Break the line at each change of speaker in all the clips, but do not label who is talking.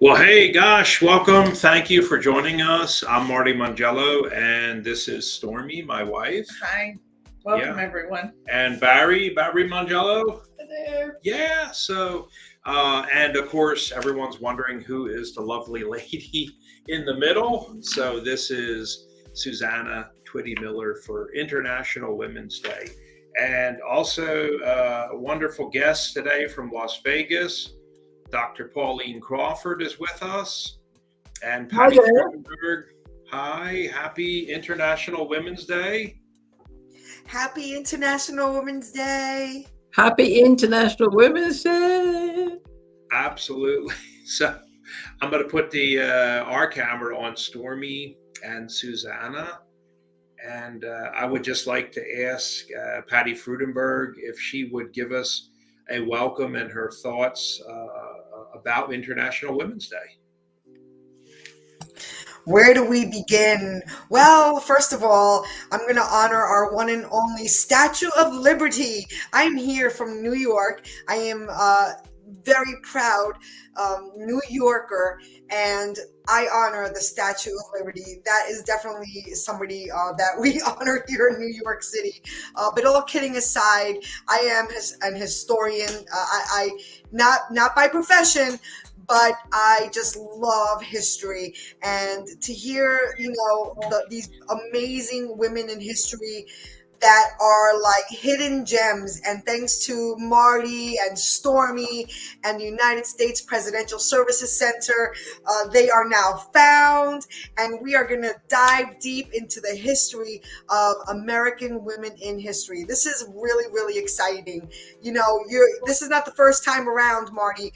Well, hey, gosh, welcome. Thank you for joining us. I'm Marty Mangello, and this is Stormy, my wife.
Hi, welcome
Yeah.
everyone.
And Barry Mangello.
Hello.
Yeah. And of course, everyone's wondering who is the lovely lady in the middle. So this is Susannah Twitty Miller for International Women's Day. And also a wonderful guest today from Las Vegas. Dr. Pauline Crawford is with us, and Patty Frudenberg. Hi, happy International Women's Day.
Happy International Women's Day.
Happy International Women's Day.
Absolutely. So I'm going to put our camera on Stormy and Susannah. And I would just like to ask Patty Frudenberg if she would give us a welcome and her thoughts about International Women's Day.
Where do we begin? Well, first of all, I'm going to honor our one and only Statue of Liberty. I'm here from New York. I am very proud New Yorker, and I honor the Statue of Liberty. That is definitely somebody that we honor here in New York City. But all kidding aside, I am an historian. I not by profession, but I just love history, and to hear, these amazing women in history that are like hidden gems. And thanks to Marty and Stormy and the United States Presidential Services Center, they are now found. And we are going to dive deep into the history of American women in history. This is really, really exciting. This is not the first time around, Marty,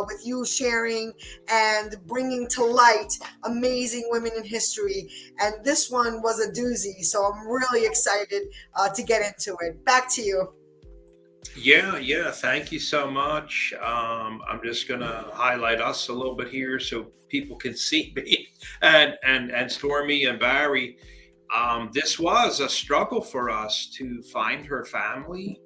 with you sharing and bringing to light amazing women in history. And this one was a doozy. So I'm really excited to get into it. Back to you.
Yeah. Thank you so much. I'm just going to highlight us a little bit here so people can see me and Stormy and Barry. This was a struggle for us to find her family.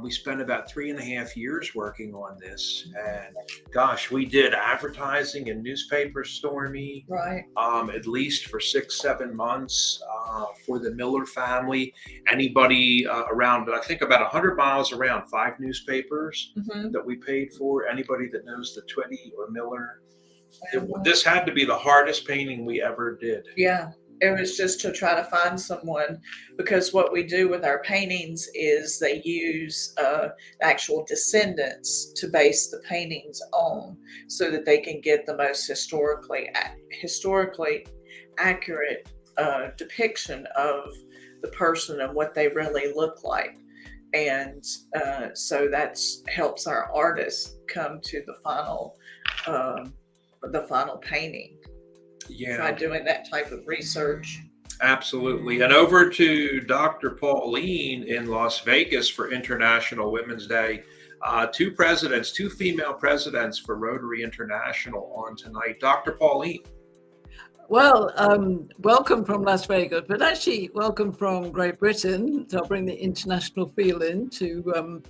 We spent about 3.5 years working on this, and gosh, we did advertising in newspapers, Stormy,
right?
At least for 6-7 months for the Miller family. Anybody around, I think about 100 miles around, 5 newspapers that we paid for. Anybody that knows the Twitty or Miller, this had to be the hardest painting we ever did.
Yeah. It was just to try to find someone, because what we do with our paintings is they use actual descendants to base the paintings on, so that they can get the most historically accurate depiction of the person and what they really look like. And so that helps our artists come to the final painting.
Yeah,
by doing that type of research.
Absolutely. And over to Dr. Pauline in Las Vegas for International Women's Day. 2 female presidents for Rotary International on tonight. Dr. Pauline.
Well, welcome from Las Vegas, but actually welcome from Great Britain. So I'll bring the international feel in to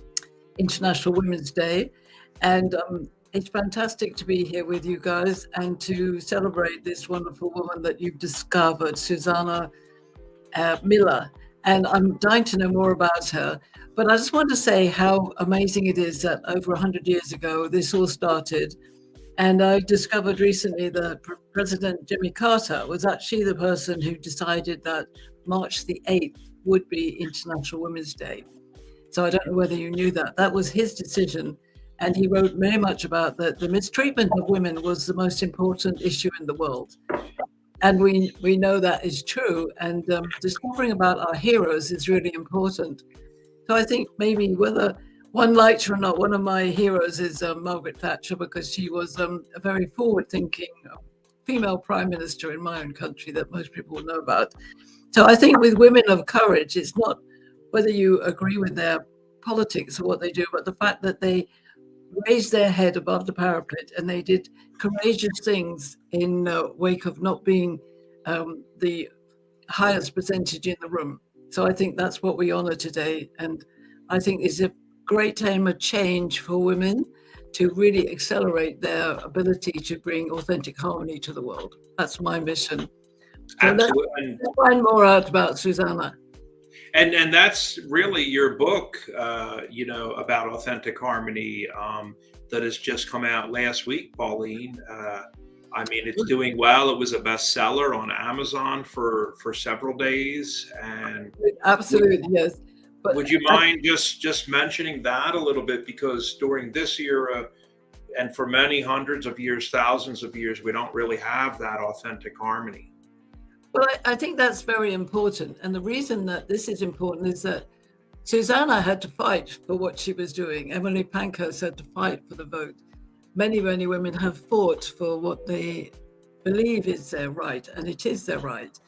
International Women's Day. And it's fantastic to be here with you guys and to celebrate this wonderful woman that you've discovered, Susannah Miller. And I'm dying to know more about her. But I just want to say how amazing it is that over 100 years ago, this all started. And I discovered recently that President Jimmy Carter was actually the person who decided that March the 8th would be International Women's Day. So I don't know whether you knew that. That was his decision. And he wrote very much about that the mistreatment of women was the most important issue in the world. And we know that is true. And discovering about our heroes is really important. So I think maybe whether one liked her or not, one of my heroes is Margaret Thatcher, because she was a very forward-thinking female prime minister in my own country that most people will know about. So I think with women of courage, it's not whether you agree with their politics or what they do, but the fact that they raised their head above the parapet and they did courageous things in wake of not being the highest percentage in the room. So I think that's what we honor today. And I think it's a great time of change for women to really accelerate their ability to bring authentic harmony to the world. That's my mission. So
Absolutely.
let's find more out about Susannah.
And that's really your book, about authentic harmony, that has just come out last week, Pauline. It's doing well. It was a bestseller on Amazon for several days. And
Absolutely, yes. But
would you mind just mentioning that a little bit? Because during this era, and for many hundreds of years, thousands of years, we don't really have that authentic harmony.
Well, I think that's very important. And the reason that this is important is that Susannah had to fight for what she was doing. Emily Pankhurst had to fight for the vote. Many, many women have fought for what they believe is their right, and it is their right.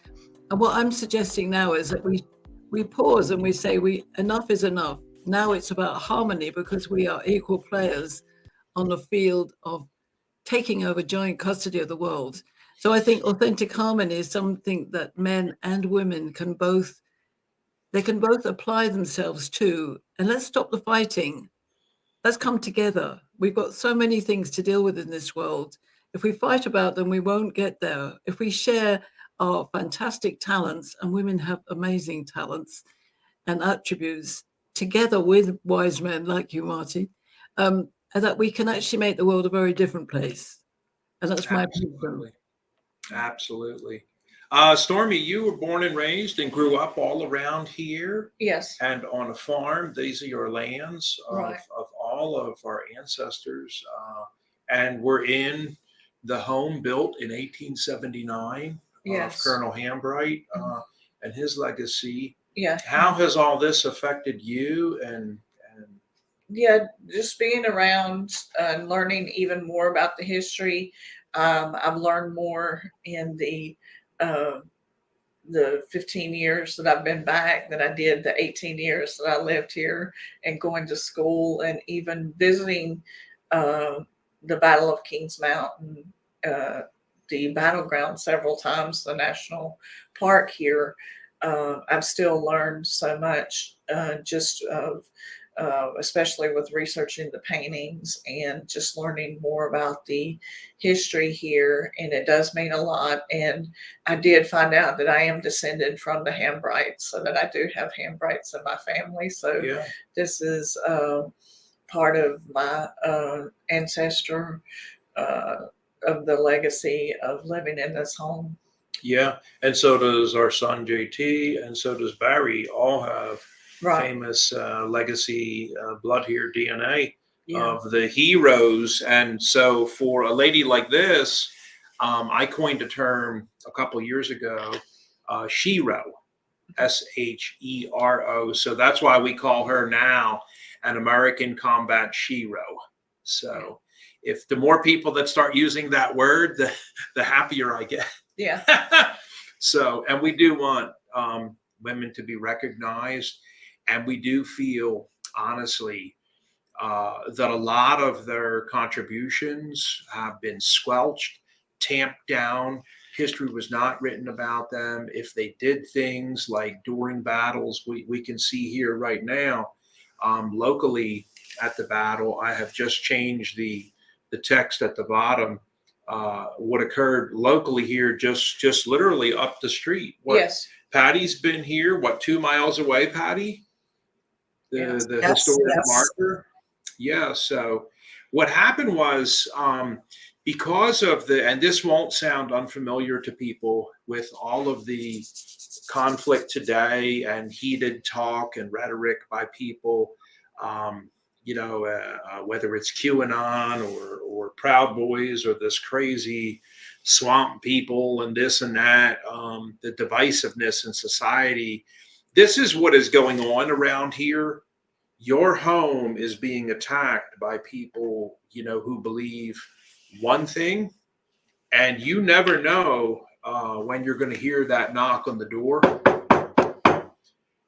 And what I'm suggesting now is that we pause and we say, enough is enough. Now it's about harmony, because we are equal players on the field of taking over joint custody of the world. So I think authentic harmony is something that men and women can both apply themselves to. And let's stop the fighting. Let's come together. We've got so many things to deal with in this world. If we fight about them, we won't get there. If we share our fantastic talents, and women have amazing talents and attributes, together with wise men like you, Marty, and that we can actually make the world a very different place. And that's my opinion.
Absolutely. Stormy, you were born and raised and grew up all around here.
Yes.
And on a farm. These are your lands
Right.
of all of our ancestors. And we're in the home built in 1879
Yes.
of Colonel Hambright and his legacy.
Yeah.
How has all this affected you? And
Yeah, just being around and learning even more about the history. I've learned more in the 15 years that I've been back than I did the 18 years that I lived here, and going to school and even visiting the Battle of Kings Mountain, the battleground several times, the national park here. I've still learned so much just of especially with researching the paintings and just learning more about the history here. And it does mean a lot. And I did find out that I am descended from the Hambrights, so that I do have Hambrights in my family. So
yeah.
this is part of my ancestor of the legacy of living in this home.
Yeah. And so does our son JT, and so does Barry, all have famous legacy blood here DNA of the heroes. And so for a lady like this, I coined a term a couple years ago, Shero, Shero. So that's why we call her now an American Combat Shero. So if the more people that start using that word, the happier I get.
Yeah.
So, and we do want women to be recognized. And we do feel, honestly, that a lot of their contributions have been squelched, tamped down. History was not written about them. If they did things like during battles, we can see here right now, locally at the battle, I have just changed the text at the bottom. What occurred locally here, just literally up the street.
Yes.
Patty's been here, 2 miles away, Patty? The historic marker. Yeah. So what happened was, because of and this won't sound unfamiliar to people, with all of the conflict today and heated talk and rhetoric by people, whether it's QAnon or Proud Boys or this crazy swamp people and this and that, the divisiveness in society. This is what is going on around here. Your home is being attacked by people, who believe one thing, and you never know when you're going to hear that knock on the door.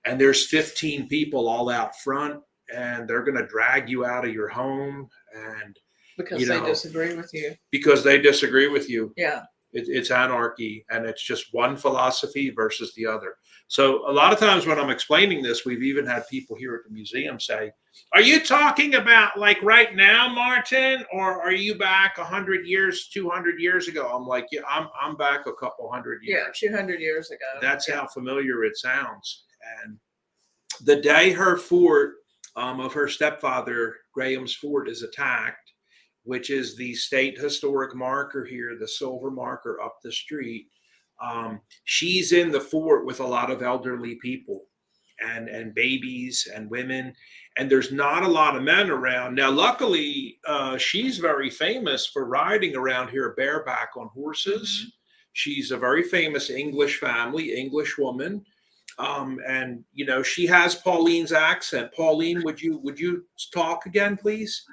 And there's 15 people all out front, and they're going to drag you out of your home, and
because they disagree with you.
Because they disagree with you.
Yeah.
It's anarchy, and it's just one philosophy versus the other. So a lot of times when I'm explaining this, we've even had people here at the museum say, "Are you talking about like right now, Martin, or are you back 100 years, 200 years ago?" I'm like, "Yeah, I'm back a couple hundred years."
Yeah, 200 years ago.
That's how familiar it sounds. And the day her fort of her stepfather Graham's fort is attacked, which is the state historic marker here, the silver marker up the street. She's in the fort with a lot of elderly people and babies and women, and there's not a lot of men around. Now, luckily, she's very famous for riding around here bareback on horses. Mm-hmm. She's a very famous English family, English woman. And you know, she has Pauline's accent. Pauline, would you talk again, please?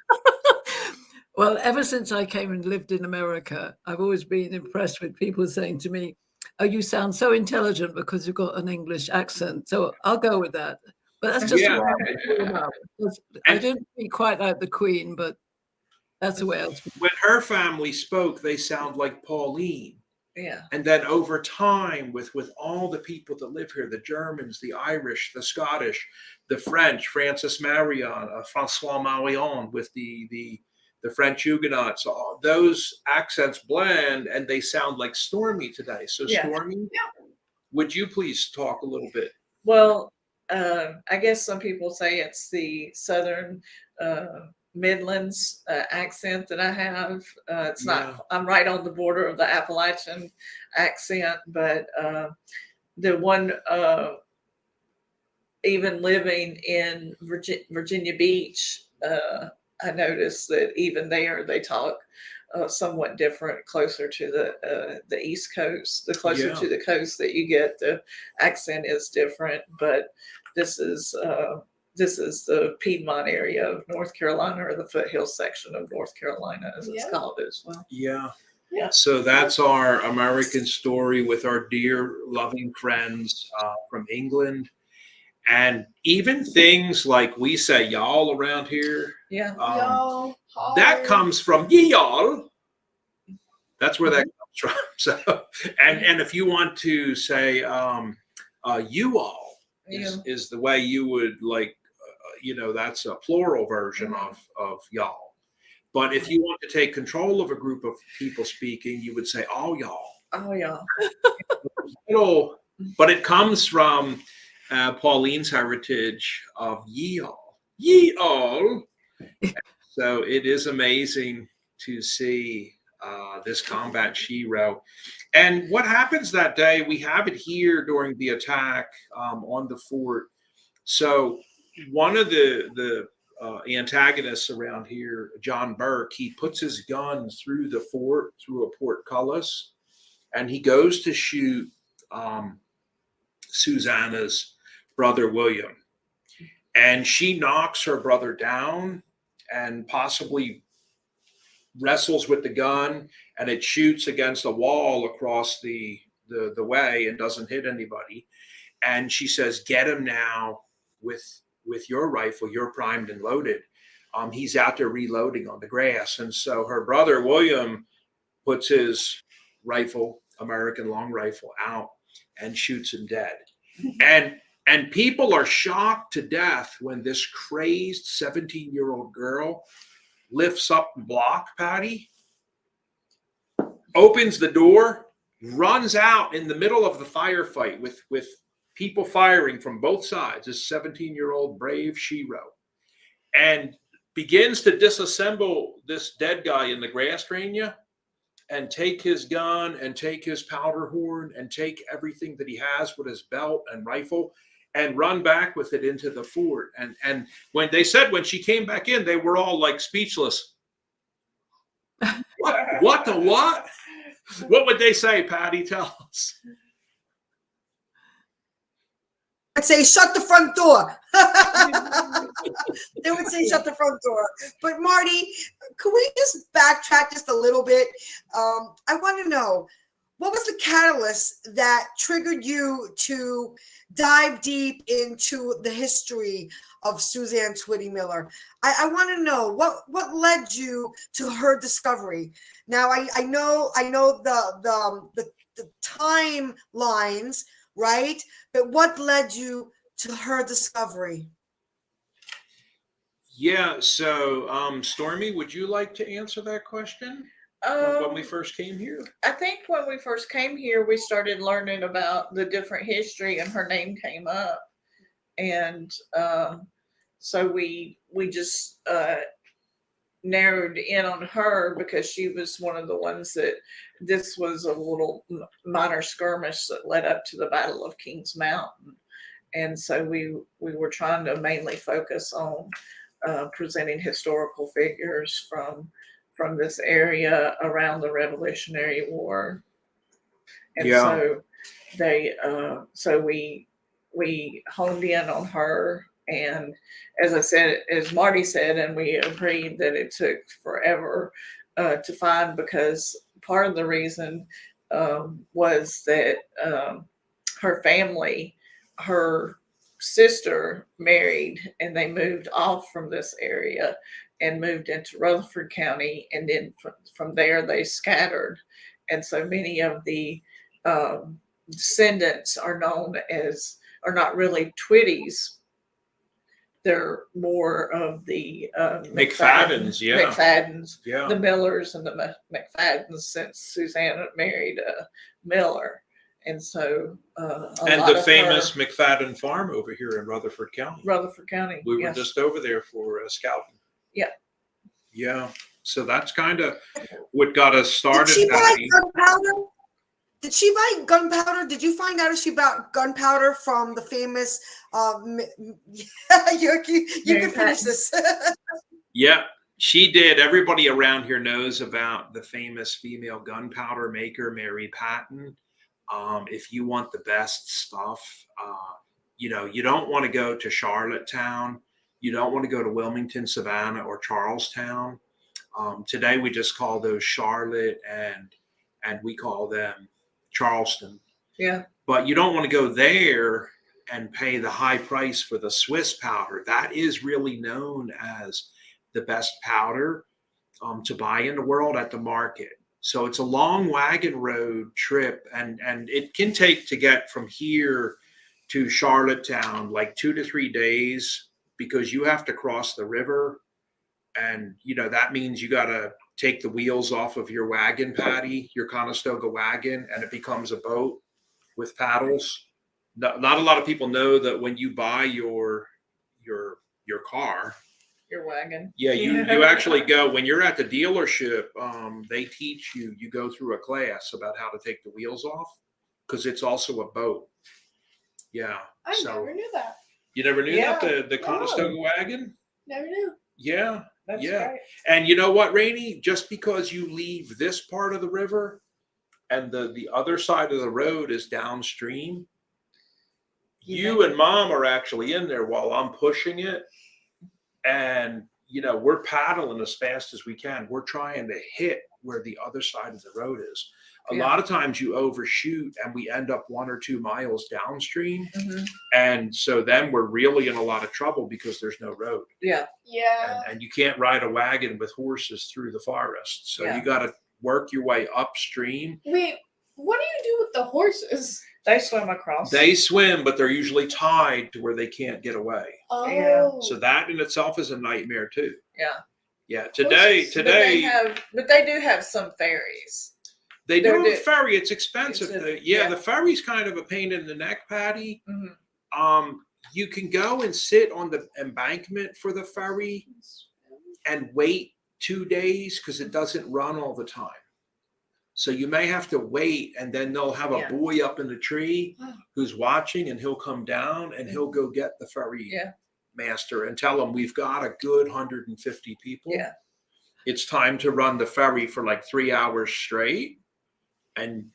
Well, ever since I came and lived in America, I've always been impressed with people saying to me, "Oh, you sound so intelligent because you've got an English accent." So I'll go with that. But that's just the way I don't speak quite like the Queen, but that's the way I speak.
When her family spoke, they sound like Pauline.
Yeah.
And then over time, with all the people that live here, the Germans, the Irish, the Scottish, the French, Francis Marion, Francois Marion, with the French Huguenots, those accents blend and they sound like Stormy today. So Stormy, would you please talk a little bit?
Well, I guess some people say it's the Southern Midlands accent that I have. It's not, I'm right on the border of the Appalachian accent, but the one, even living in Virginia Beach, I noticed that even there they talk somewhat different, closer to the East Coast. The closer to the coast that you get, the accent is different, but this is the Piedmont area of North Carolina, or the foothill section of North Carolina, as it's called as well.
Yeah. So that's our American story with our dear, loving friends from England. And even things like we say y'all around here.
Yeah.
Y'all.
That comes from y'all. That's where that comes from. So, and if you want to say you all is the way you would like, that's a plural version of y'all. But if you want to take control of a group of people speaking, you would say all y'all.
Oh, y'all.
But it comes from Pauline's heritage of ye all. So it is amazing to see this Combat Shero. And what happens that day, we have it here during the attack on the fort. So one of the antagonists around here, John Burke, he puts his gun through the fort, through a portcullis, and he goes to shoot Susannah's brother William, and she knocks her brother down and possibly wrestles with the gun, and it shoots against a wall across the way and doesn't hit anybody. And she says, "Get him now with your rifle. You're primed and loaded." He's out there reloading on the grass. And so her brother William puts his rifle, American long rifle, out and shoots him dead. And people are shocked to death when this crazed 17-year-old girl lifts up the block, Patty, opens the door, runs out in the middle of the firefight with people firing from both sides, this 17-year-old brave Shero, and begins to disassemble this dead guy in the grass drain and take his gun and take his powder horn and take everything that he has with his belt and rifle and run back with it into the fort. And when they said, when she came back in, they were all like speechless. What the what? What would they say, Patty? Tell us.
I'd say, shut the front door. They would say, shut the front door. But Marty, could we just backtrack just a little bit? I want to know, what was the catalyst that triggered you to dive deep into the history of Susannah Twitty Miller? I want to know what led you to her discovery. Now I know the timelines, right? But what led you to her discovery?
Yeah. So, Stormy, would you like to answer that question? When we first came here?
I think when we first came here, we started learning about the different history, and her name came up, and so we just narrowed in on her because she was one of the ones that this was a little minor skirmish that led up to the Battle of Kings Mountain, and so we were trying to mainly focus on presenting historical figures from this area around the Revolutionary War. And so we honed in on her, and as Marty said, and we agreed that it took forever to find, because part of the reason was that her family, her sister married, and they moved off from this area and moved into Rutherford County, and then from there they scattered, and so many of the descendants are not really Twitties. They're more of the
McFaddens, yeah.
McFaddens,
Yeah.
the Millers and the McFaddens, since Susannah married Miller. And so
and the famous McFadden farm over here in Rutherford County.
Rutherford County.
We were just over there for scouting.
Yeah.
Yeah. So that's kind of what got us started.
Did she buy gunpowder? Did she buy gunpowder? Did you find out if she bought gunpowder from the famous? You can finish this.
Yeah, she did. Everybody around here knows about the famous female gunpowder maker, Mary Patton. If you want the best stuff, you don't want to go to Charlottetown. You don't want to go to Wilmington, Savannah, or Charlestown. Today we just call those Charlotte, and we call them Charleston.
Yeah.
But you don't want to go there and pay the high price for the Swiss powder. That is really known as the best powder to buy in the world at the market. So it's a long wagon road trip, and it can take to get from here to Charlottetown like 2 to 3 days, because you have to cross the river, and that means you got to take the wheels off of your wagon patty, your Conestoga wagon, and it becomes a boat with paddles. Not a lot of people know that when you buy your car,
your wagon.
Yeah, you actually go, when you're at the dealership, they teach you go through a class about how to take the wheels off, because it's also a boat. Yeah.
I never knew that.
You never knew that, the Conestoga wagon?
Never knew.
Yeah.
That's
yeah.
right.
And you know what, Rainey? Just because you leave this part of the river and the other side of the road is downstream, you and Mom are actually in there while I'm pushing it. And, we're paddling as fast as we can. We're trying to hit where the other side of the road is. A lot of times you overshoot and we end up 1 or 2 miles downstream.
Mm-hmm.
And so then we're really in a lot of trouble because there's no road.
Yeah.
Yeah.
And you can't ride a wagon with horses through the forest. So you got to work your way upstream.
Wait, what do you do with the horses?
They swim across.
They swim, but they're usually tied to where they can't get away.
Oh.
Yeah.
So that in itself is a nightmare too.
Yeah.
Yeah. Today.
But they do have some ferries.
They do have a ferry. It's expensive.
Yeah.
The ferry's kind of a pain in the neck, Patty.
Mm-hmm.
You can go and sit on the embankment for the ferry and wait 2 days because it doesn't run all the time. So you may have to wait, and then they'll have a buoy up in the tree who's watching, and he'll come down and he'll go get the ferry master and tell him, we've got a good 150 people.
Yeah.
It's time to run the ferry for like 3 hours straight. And,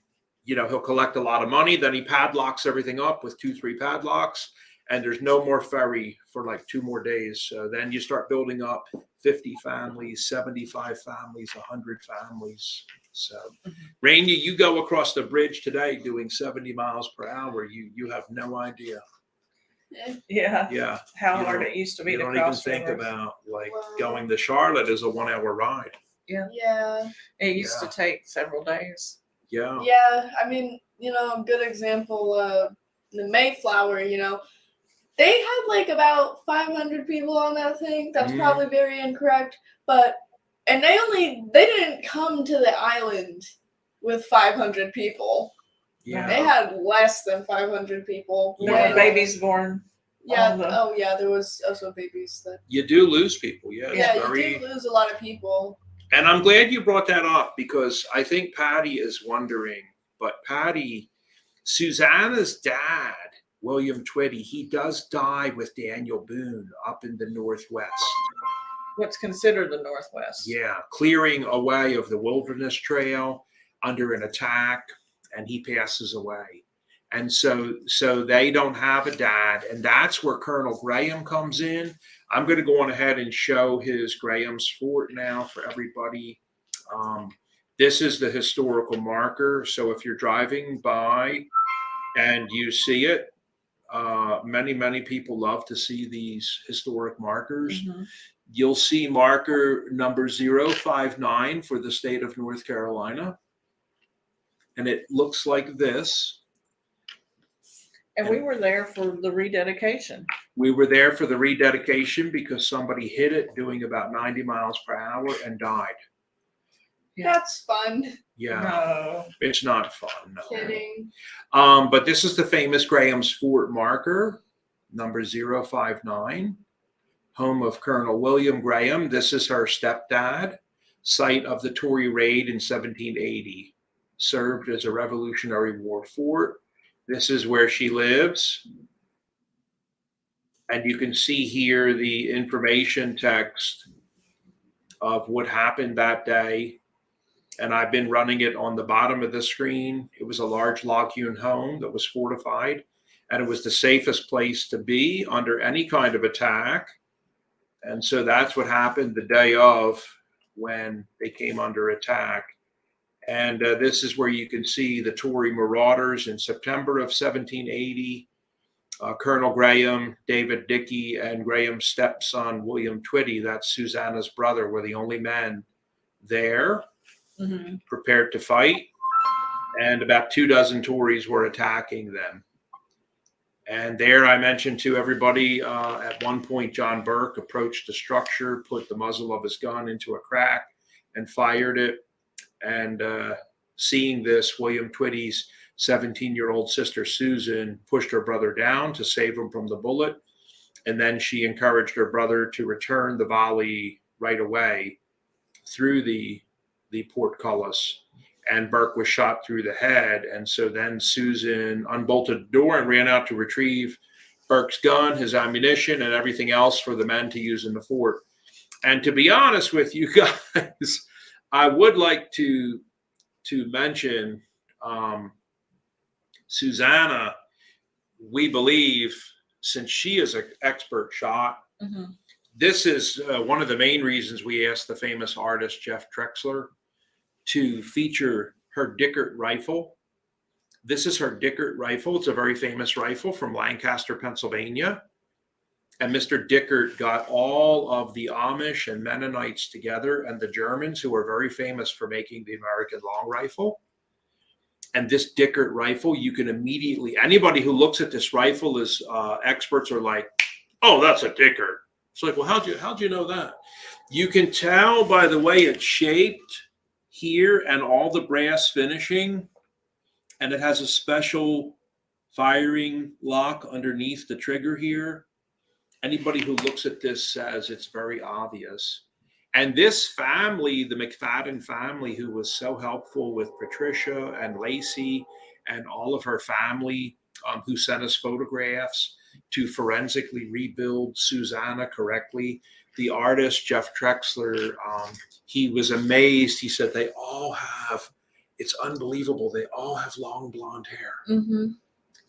he'll collect a lot of money. Then he padlocks everything up with 2-3 padlocks, and there's no more ferry for like 2 more days. So then you start building up 50 families, 75 families, 100 families. So,
Mhm.
Rainey, you go across the bridge today doing 70 miles per hour. You have no idea.
Yeah.
Yeah.
How
You
hard
don't-
it used to be
You
to
don't even
cross
think
rivers.
about like
Wow.
going to Charlotte is a 1 hour ride.
Yeah.
It used
Yeah.
to take several days.
Yeah.
Yeah. I mean, a good example, the Mayflower, they had like about 500 people on that thing. That's
Mhm.
probably very incorrect. And they didn't come to the island with 500 people.
Yeah.
They had less than 500 people.
There
Yeah.
were babies born.
Yeah.
on the-
Oh, yeah. There was also babies that.
You do lose people. Yeah.
Yeah,
It's very.
you do lose a lot of people.
And I'm glad you brought that up because I think Patty is wondering, but Patty, Susannah's dad, William Twitty, he does die with Daniel Boone up in the Northwest.
What's considered the Northwest.
Yeah, clearing away of the Wilderness Trail under an attack, and he passes away. And so they don't have a dad, and that's where Colonel Graham comes in. I'm going to go on ahead and show his Graham's Fort now for everybody. This is the historical marker. So if you're driving by and you see it, many people love to see these historic markers.
Mhm.
You'll see marker number 059 for the state of North Carolina. And it looks like this.
And we were there for the rededication.
We were there for the rededication because somebody hit it doing about 90 miles per hour and died.
Yeah.
That's fun.
Yeah,
No.
it's not fun. No.
Kidding.
But this is the famous Graham's Fort marker, number 059, home of Colonel William Graham. This is her stepdad, site of the Tory raid in 1780, served as a Revolutionary War fort. This is where she lives. And you can see here the information text of what happened that day. And I've been running it on the bottom of the screen. It was a large log-hewn home that was fortified, and it was the safest place to be under any kind of attack. And so that's what happened the day of when they came under attack. And this is where you can see the Tory marauders in September of 1780. Colonel Graham, David Dickey, and Graham's stepson, William Twitty, that's Susannah's brother, were the only men there.
Mm-hmm.
Prepared to fight, and about 24 Tories were attacking them. And there I mentioned to everybody, at one point John Burke approached the structure, put the muzzle of his gun into a crack and fired it. And seeing this, William Twitty's 17-year-old sister Susan pushed her brother down to save him from the bullet. And then she encouraged her brother to return the volley right away through the portcullis, and Burke was shot through the head. And so then Susan unbolted the door and ran out to retrieve Burke's gun, his ammunition, and everything else for the men to use in the fort. And to be honest with you guys, I would like to mention Susannah. We believe, since she is an expert shot,
Mm-hmm.
this is one of the main reasons we asked the famous artist Jeff Trexler to feature her Dickert rifle. This is her Dickert rifle. It's a very famous rifle from Lancaster, Pennsylvania. And Mr. Dickert got all of the Amish and Mennonites together, and the Germans, who are very famous for making the American long rifle. And this Dickert rifle, you can immediately, anybody who looks at this rifle is experts are like, oh, that's a Dickert. It's like, well, how'd you know that? You can tell by the way it's shaped here and all the brass finishing, and it has a special firing lock underneath the trigger here. Anybody who looks at this says it's very obvious. And this family, the McFadden family, who was so helpful with Patricia and Lacey and all of her family, who sent us photographs to forensically rebuild Susannah correctly. The artist, Jeff Trexler, he was amazed. He said, they all have, it's unbelievable. They all have long blonde hair.
Mm-hmm.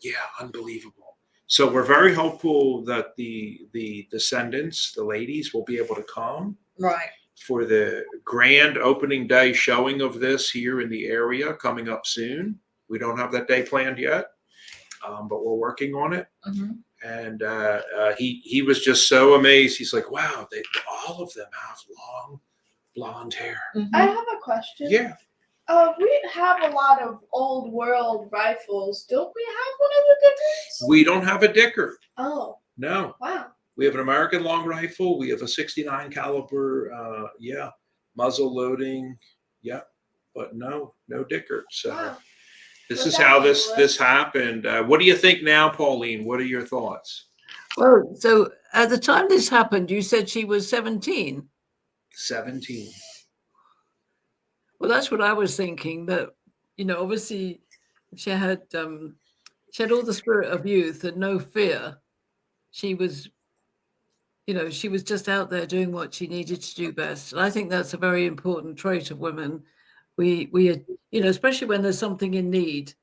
Yeah, unbelievable. So we're very hopeful that the descendants, the ladies, will be able to come
Right.
for the grand opening day showing of this here in the area coming up soon. We don't have that day planned yet, but we're working on it.
Mhm.
And he was just so amazed. He's like, "Wow, all of them have long blonde hair."
I have a question.
Yeah,
We have a lot of old world rifles. Don't we have one of the Dickers?
we don't have a Dicker.
Oh,
No,
wow.
we have an American long rifle. We have a 69 caliber. Muzzle loading. Yeah, but no Dicker. So.
Wow.
This
Well,
is
that
how
was
this happened. What do you think now, Pauline? What are your thoughts?
Well, so at the time this happened, you said she was 17.
17.
Well, that's what I was thinking. That obviously, she had all the spirit of youth and no fear. She was, she was just out there doing what she needed to do best. And I think that's a very important trait of women. We, especially when there's something in need,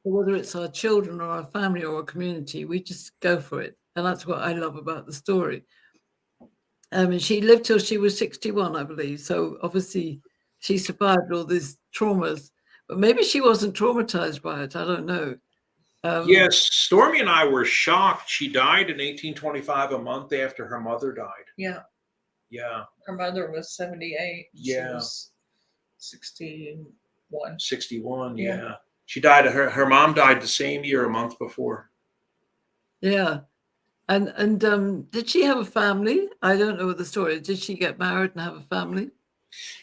whether it's our children or our family or our community, we just go for it. And that's what I love about the story. And she lived till she was 61, I believe. So obviously she survived all these traumas, but maybe she wasn't traumatized by it. I don't know.
Yes, Stormy and I were shocked. She died in 1825, a month after her mother died.
Yeah.
Yeah.
Her mother was 78.
Yeah.
She was 61.
61.
Yeah.
Yeah. She died. Her mom died the same year, a month before.
Yeah. And did she have a family? I don't know the story. Did she get married and have a family?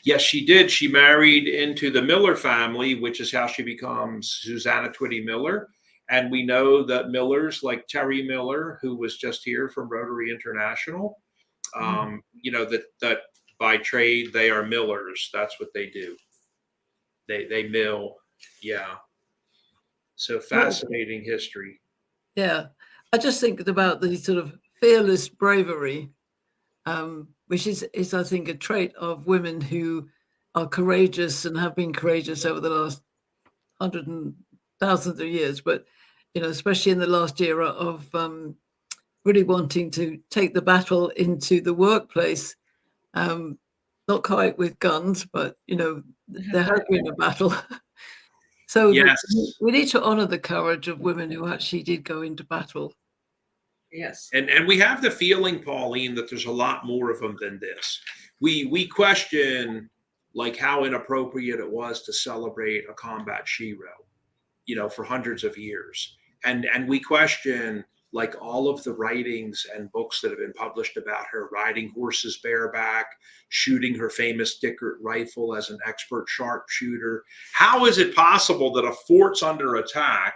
Yes, she did. She married into the Miller family, which is how she becomes Susannah Twitty Miller. And we know that Millers like Terry Miller, who was just here from Rotary International, that by trade, they are millers. That's what they do. They mill. Yeah. So fascinating history.
Yeah. I just think about the sort of fearless bravery, which is, I think, a trait of women who are courageous and have been courageous over the last hundred and thousands of years, but especially in the last era of really wanting to take the battle into the workplace, not quite with guns, but there has been a battle. So
Yes.
we need to honor the courage of women who actually did go into battle.
Yes.
And we have the feeling, Pauline, that there's a lot more of them than this. We question like how inappropriate it was to celebrate a Combat Shero, for hundreds of years. And we question like all of the writings and books that have been published about her riding horses bareback, shooting her famous Dickert rifle as an expert sharpshooter. How is it possible that a fort's under attack?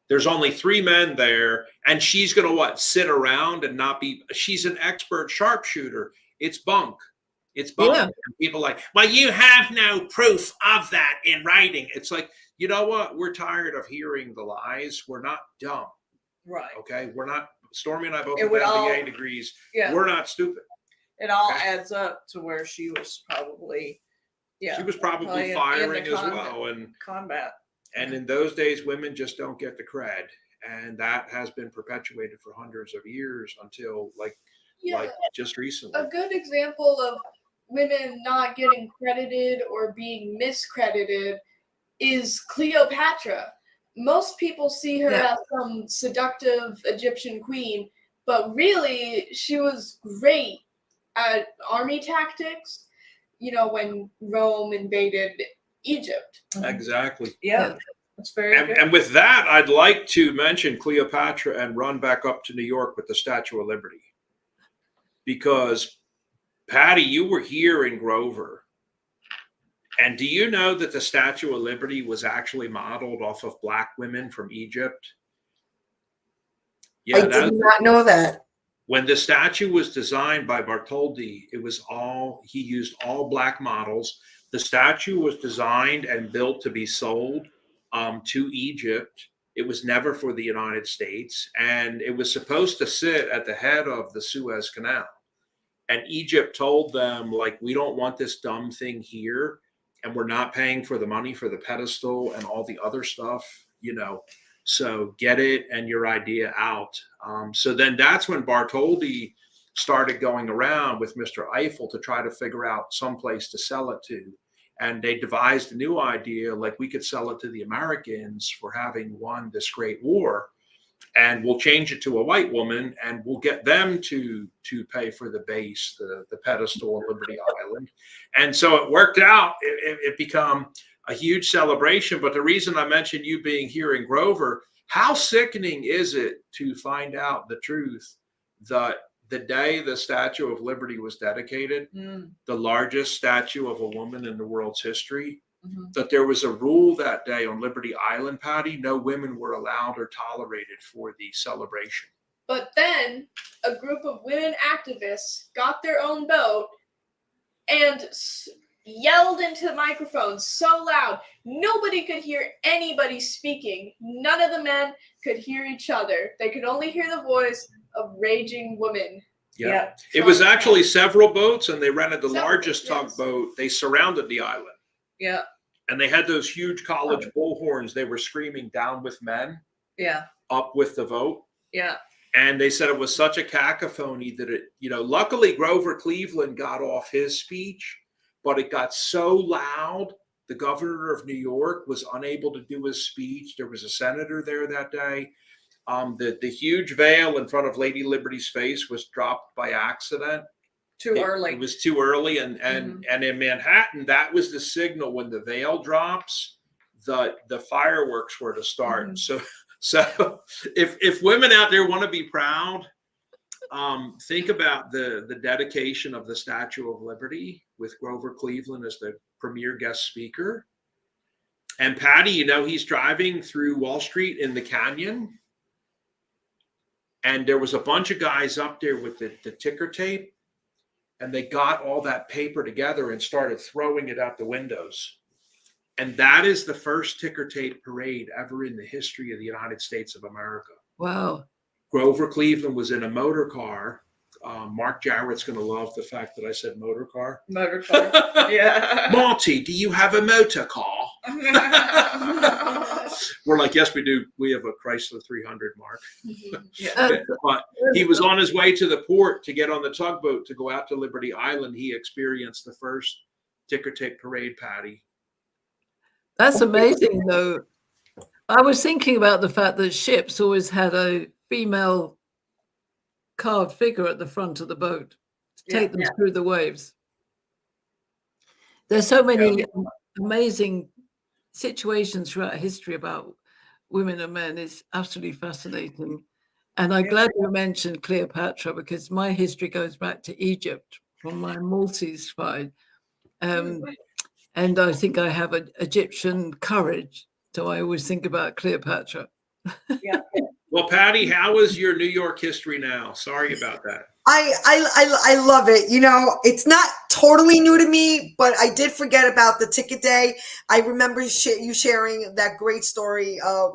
There's only 3 men there, and she's going to sit around and not be, she's an expert sharpshooter. It's bunk. It's bunk.
Yeah.
And people are like, well, you have no proof of that in writing. It's like, you know what? We're tired of hearing the lies. We're not dumb.
Right.
Okay. We're not, Stormy and I both
It
have
would
MBA
all-
degrees.
Yeah.
We're not stupid.
It all
Okay.
adds up to where she was probably,
She was probably
in
firing
the
as well.
combat.
And in those days, women just don't get the cred. And that has been perpetuated for hundreds of years until like just recently.
A good example of women not getting credited or being miscredited is Cleopatra. Most people see her
Yeah.
as some seductive Egyptian queen, but really she was great at army tactics, when Rome invaded Egypt.
Exactly.
Yeah. That's very good.
And with that, I'd like to mention Cleopatra and run back up to New York with the Statue of Liberty. Because, Patty, you were here in Grover. And do you know that the Statue of Liberty was actually modeled off of Black women from Egypt?
I did not know that.
When the statue was designed by Bartholdi, he used all Black models. The statue was designed and built to be sold to Egypt. It was never for the United States. And it was supposed to sit at the head of the Suez Canal. And Egypt told them, like, we don't want this dumb thing here. And we're not paying for the money for the pedestal and all the other stuff, So get it and your idea out. So then that's when Bartholdi started going around with Mr. Eiffel to try to figure out some place to sell it to. And they devised a new idea, like we could sell it to the Americans for having won this great war, and we'll change it to a white woman, and we'll get them to pay for the base, the pedestal on Liberty Island. And so it worked out. It became a huge celebration. But the reason I mentioned you being here in Grover, how sickening is it to find out the truth that the day the Statue of Liberty was dedicated, the largest statue of a woman in the world's history, that there was a rule that day on Liberty Island, Patty, no women were allowed or tolerated for the celebration.
But then a group of women activists got their own boat and yelled into the microphone so loud, nobody could hear anybody speaking. None of the men could hear each other. They could only hear the voice of raging women.
Yeah. It was actually several boats, and they rented the largest tugboat. They surrounded the island.
Yeah.
And they had those huge college bullhorns. They were screaming, "Down with men."
Yeah.
Up with the vote.
Yeah.
And they said it was such a cacophony that it, luckily Grover Cleveland got off his speech, but it got so loud, the governor of New York was unable to do his speech. There was a senator there that day. The huge veil in front of Lady Liberty's face was dropped by accident.
Too early.
It was too early. And in Manhattan, that was the signal when the veil drops, the fireworks were to start. So if women out there want to be proud, think about the dedication of the Statue of Liberty with Grover Cleveland as the premier guest speaker. And Patty, he's driving through Wall Street in the canyon. And there was a bunch of guys up there with the ticker tape, and they got all that paper together and started throwing it out the windows. And that is the first ticker tape parade ever in the history of the United States of America.
Wow.
Grover Cleveland was in a motor car. Mark Jarrett's going to love the fact that I said motor car.
Motor car. Yeah.
Monty, do you have a motor car? We're like, yes, we do. We have a Chrysler 300, Mark.
Yeah.
But he was on his way to the port to get on the tugboat to go out to Liberty Island. He experienced the first ticker tape parade, Patty.
That's amazing, though. I was thinking about the fact that ships always had a female carved figure at the front of the boat to take them through the waves. There's so many amazing situations throughout history about women and men. It's absolutely fascinating. And I'm glad you mentioned Cleopatra, because my history goes back to Egypt from my Maltese side. And I think I have an Egyptian courage. So I always think about Cleopatra.
Yeah.
Well, Patty, how is your New York history now? Sorry about that.
I love it. It's not totally new to me, but I did forget about the ticket day. I remember you sharing that great story of,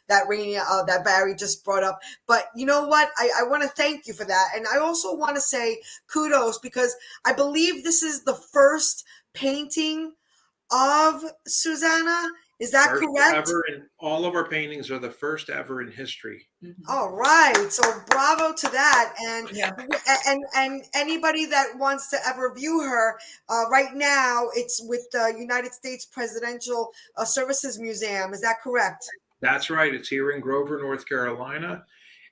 that Rainy, that Barry just brought up. But you know what? I want to thank you for that. And I also want to say kudos, because I believe this is the first painting of Susannah. Is that correct?
All of our paintings are the first ever in history.
All right, so bravo to that, and anybody that wants to ever view her, right now it's with the United States Presidential Services Museum. Is that correct?
That's right. It's here in Grover, North Carolina,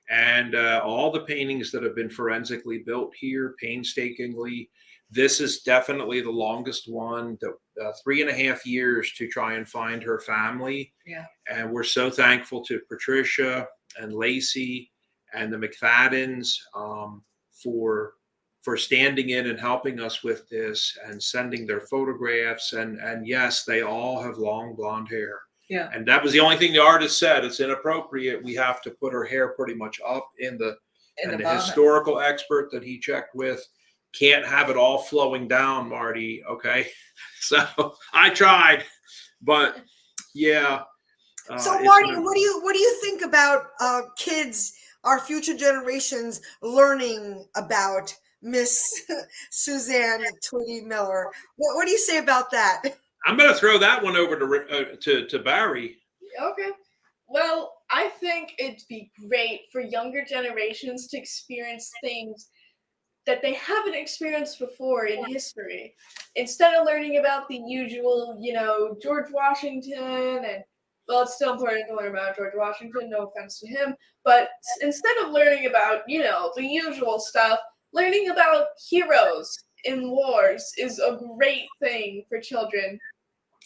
and all the paintings that have been forensically built here painstakingly. This is definitely the longest one, 3.5 years to try and find her family.
Yeah.
And we're so thankful to Patricia and Lacey and the McFaddens for standing in and helping us with this and sending their photographs. And yes, they all have long blonde hair.
Yeah.
And that was the only thing the artist said. It's inappropriate. We have to put her hair pretty much up in the historical expert that he checked with can't have it all flowing down, Marty. Okay. So I tried, but yeah.
So Marty, what do you think about kids, our future generations, learning about Miss Susannah Twitty Miller? What do you say about that?
I'm going to throw that one over to Barry.
Okay. Well, I think it'd be great for younger generations to experience things that they haven't experienced before in history. Instead of learning about the usual, George Washington and, well, it's still important to learn about George Washington, no offense to him, but instead of learning about, the usual stuff, learning about heroes in wars is a great thing for children.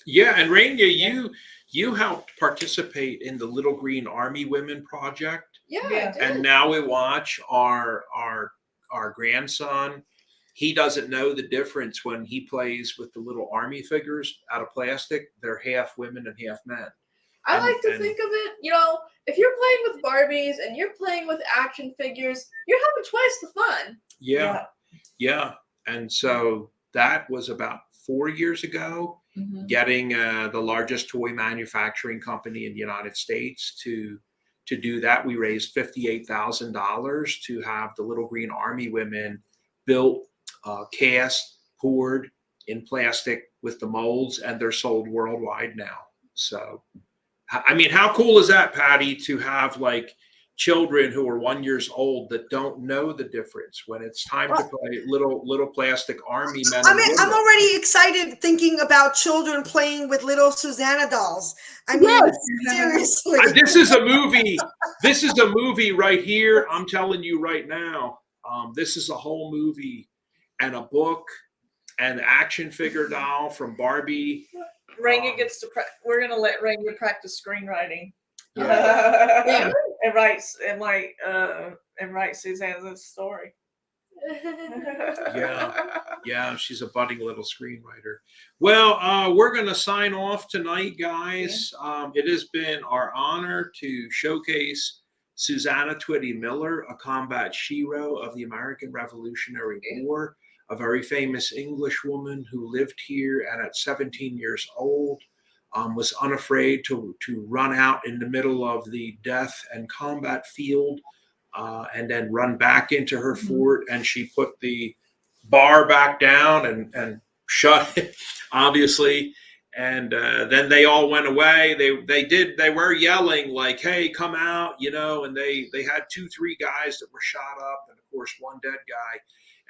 Yeah, and Raina, you helped participate in the Little Green Army Women Project.
Yeah,
Yeah.
I did.
And now we watch our grandson. He doesn't know the difference when he plays with the little army figures out of plastic. They're half women and half men.
I like to think of it, if you're playing with Barbies and you're playing with action figures, you're having twice the fun.
Yeah. And so that was about 4 years ago, getting the largest toy manufacturing company in the United States to do that. We raised $58,000 to have the Little Green Army Women built, cast, poured in plastic with the molds, and they're sold worldwide now. So, I mean, how cool is that, Patty, to have like children who are 1 year old that don't know the difference when it's time to play little plastic army men?
I mean, I'm already excited thinking about children playing with little Susannah dolls. I mean, seriously.
This is a movie. This is a movie right here. I'm telling you right now. This is a whole movie and a book and action figure doll from Barbie.
Raina gets to. We're gonna let Raina practice screenwriting.
Yeah.
And write Susanna's story.
Yeah, she's a budding little screenwriter. Well, we're going to sign off tonight, guys. It has been our honor to showcase Susannah Twitty Miller, a Combat Shero of the American Revolutionary War, a very famous English woman who lived here and at 17 years old was unafraid to run out in the middle of the death and combat field and then run back into her fort. And she put the bar back down and shut it, obviously. And then they all went away. They were yelling like, "Hey, come out," and they had 2-3 guys that were shot up, and of course one dead guy.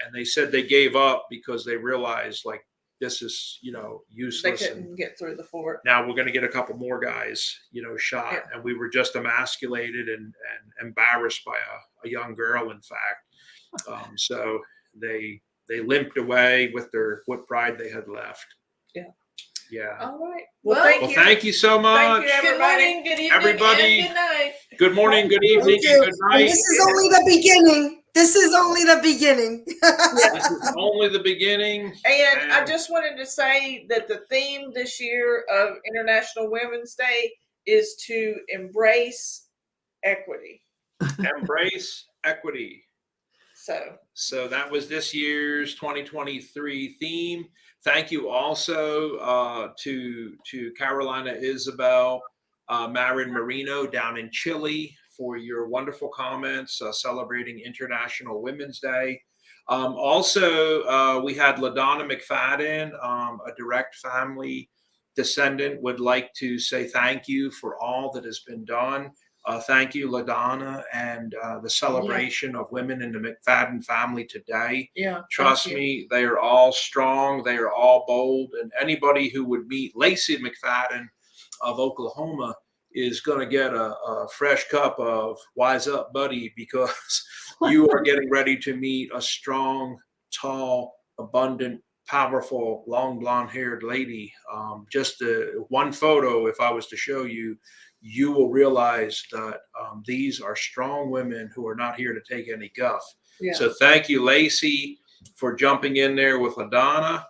And they said they gave up because they realized like this is, useless.
They couldn't get through the fort.
Now we're going to get a couple more guys, shot. Yeah. And we were just emasculated and embarrassed by a young girl, in fact. So they limped away with what pride they had left. Yeah.
All right.
Well,
thank you so much.
Thank you,
Good morning, good evening,
everybody.
and good night.
Good morning, good evening, and good night.
And this is only the beginning. This is only the beginning.
This is only the beginning.
And I just wanted to say that the theme this year of International Women's Day is to embrace equity.
Embrace equity.
So
that was this year's 2023 theme. Thank you also to Carolina Isabel, Marin Marino down in Chile for your wonderful comments celebrating International Women's Day. Also, we had LaDonna McFadden, a direct family descendant, would like to say thank you for all that has been done. Thank you, LaDonna, and the celebration of women in the McFadden family today.
Yeah,
trust me, they are all strong, they are all bold, and anybody who would meet Lacey McFadden of Oklahoma is going to get a fresh cup of Wise Up Buddy, because you are getting ready to meet a strong, tall, abundant, powerful, long blonde-haired lady. Just one photo, if I was to show you, you will realize that these are strong women who are not here to take any guff.
Yeah.
So thank you, Lacey, for jumping in there with LaDonna.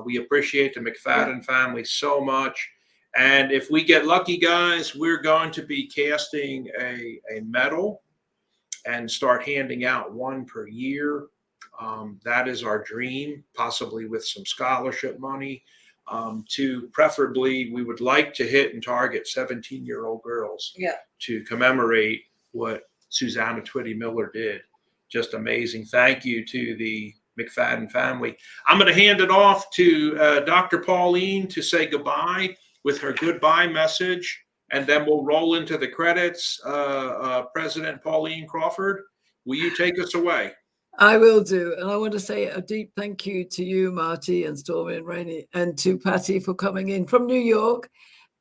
We appreciate the McFadden family so much. And if we get lucky, guys, we're going to be casting a medal and start handing out one per year. That is our dream, possibly with some scholarship money. To preferably, we would like to hit and target 17-year-old girls to commemorate what Susannah Twitty Miller did. Just amazing. Thank you to the McFadden family. I'm going to hand it off to Dr. Pauline to say goodbye with her goodbye message, and then we'll roll into the credits. President Pauline Crawford, will you take us away?
I will do. And I want to say a deep thank you to you, Marty, and Stormy and Rainey, and to Patty for coming in from New York,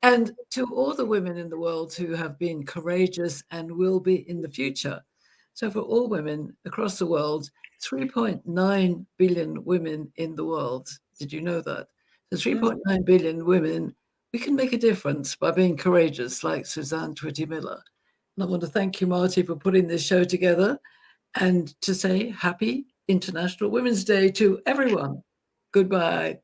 and to all the women in the world who have been courageous and will be in the future. So for all women across the world, 3.9 billion women in the world. Did you know that? So 3.9 billion women, we can make a difference by being courageous, like Susannah Twitty Miller. And I want to thank you, Marty, for putting this show together, and to say happy International Women's Day to everyone. Goodbye.